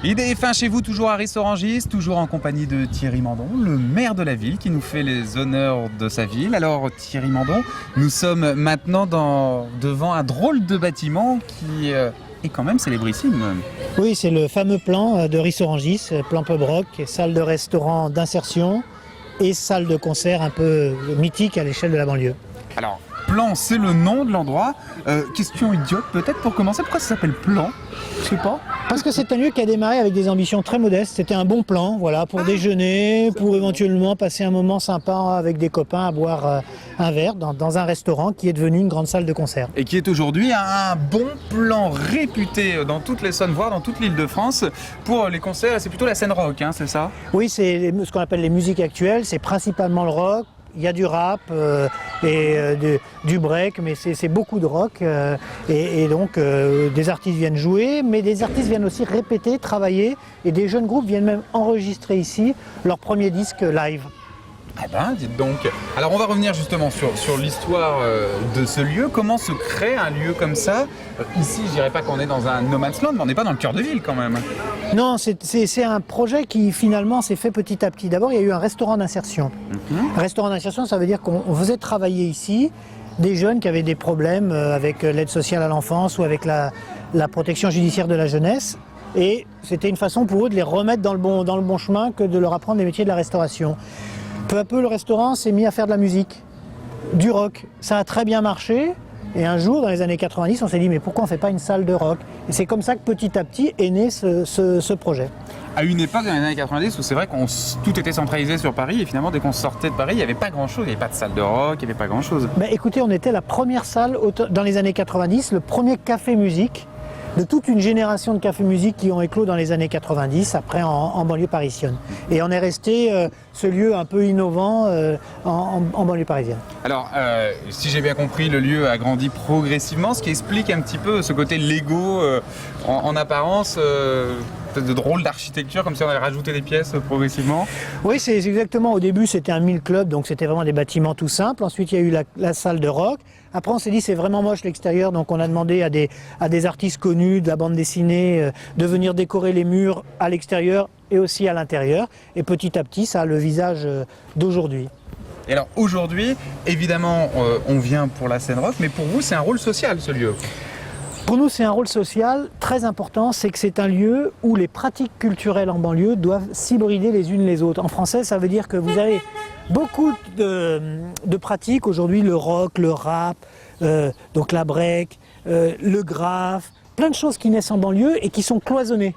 Idée fin chez vous, toujours à Ris-Orangis, toujours en compagnie de Thierry Mandon, le maire de la ville qui nous fait les honneurs de sa ville. Alors Thierry Mandon, nous sommes maintenant devant un drôle de bâtiment qui est quand même célébrissime. Oui, c'est le fameux plan de Ris-Orangis, plan pub rock, salle de restaurant d'insertion et salle de concert un peu mythique à l'échelle de la banlieue. Alors, Plan, c'est le nom de l'endroit. Question idiote peut-être pour commencer, pourquoi ça s'appelle Plan? Je sais pas. Parce que c'est un lieu qui a démarré avec des ambitions très modestes. C'était un bon plan, voilà, pour déjeuner, pour éventuellement passer un moment sympa avec des copains à boire un verre dans un restaurant qui est devenu une grande salle de concert. Et qui est aujourd'hui un bon plan réputé dans toute l'Essonne, voire dans toute l'Île-de-France pour les concerts. C'est plutôt la scène rock, hein, c'est ça? Oui, c'est ce qu'on appelle les musiques actuelles. C'est principalement le rock. Il y a du rap du break, mais c'est beaucoup de rock. Et donc, des artistes viennent jouer, mais des artistes viennent aussi répéter, travailler. Et des jeunes groupes viennent même enregistrer ici leur premier disque live. Eh ben, dites donc. Alors, on va revenir justement sur l'histoire de ce lieu. Comment se crée un lieu comme ça? Ici, je dirais pas qu'on est dans un no man's land, mais on n'est pas dans le cœur de ville quand même. Non, c'est un projet qui finalement s'est fait petit à petit. D'abord, il y a eu un restaurant d'insertion. Un restaurant d'insertion, ça veut dire qu'on faisait travailler ici des jeunes qui avaient des problèmes avec l'aide sociale à l'enfance ou avec la protection judiciaire de la jeunesse. Et c'était une façon pour eux de les remettre dans le bon chemin que de leur apprendre les métiers de la restauration. Peu à peu, le restaurant s'est mis à faire de la musique, du rock. Ça a très bien marché. Et un jour, dans les années 90, on s'est dit, mais pourquoi on ne fait pas une salle de rock? Et c'est comme ça que petit à petit est né ce projet. À une époque, dans les années 90, où c'est vrai qu'on tout était centralisé sur Paris, et finalement, dès qu'on sortait de Paris, il n'y avait pas grand-chose. Il n'y avait pas de salle de rock, il n'y avait pas grand-chose. Ben, écoutez, on était la première salle, dans les années 90, le premier café-musique de toute une génération de café-musique qui ont éclos dans les années 90, après en banlieue parisienne. Et on est resté ce lieu un peu innovant en banlieue parisienne. Alors, si j'ai bien compris, le lieu a grandi progressivement, ce qui explique un petit peu ce côté Lego en apparence, de drôle d'architecture, comme si on avait rajouté des pièces progressivement. Oui, c'est exactement. Au début, c'était un mille club, donc c'était vraiment des bâtiments tout simples. Ensuite, il y a eu la salle de rock. Après, on s'est dit c'est vraiment moche l'extérieur, donc on a demandé à des artistes connus de la bande dessinée de venir décorer les murs à l'extérieur et aussi à l'intérieur. Et petit à petit, ça a le visage d'aujourd'hui. Et alors aujourd'hui, évidemment, on vient pour la scène rock, mais pour vous, c'est un rôle social ce lieu. Pour nous, c'est un rôle social très important, c'est que c'est un lieu où les pratiques culturelles en banlieue doivent s'hybrider les unes les autres. En français, ça veut dire que vous avez beaucoup de pratiques aujourd'hui, le rock, le rap, donc la break, le graphe, plein de choses qui naissent en banlieue et qui sont cloisonnées.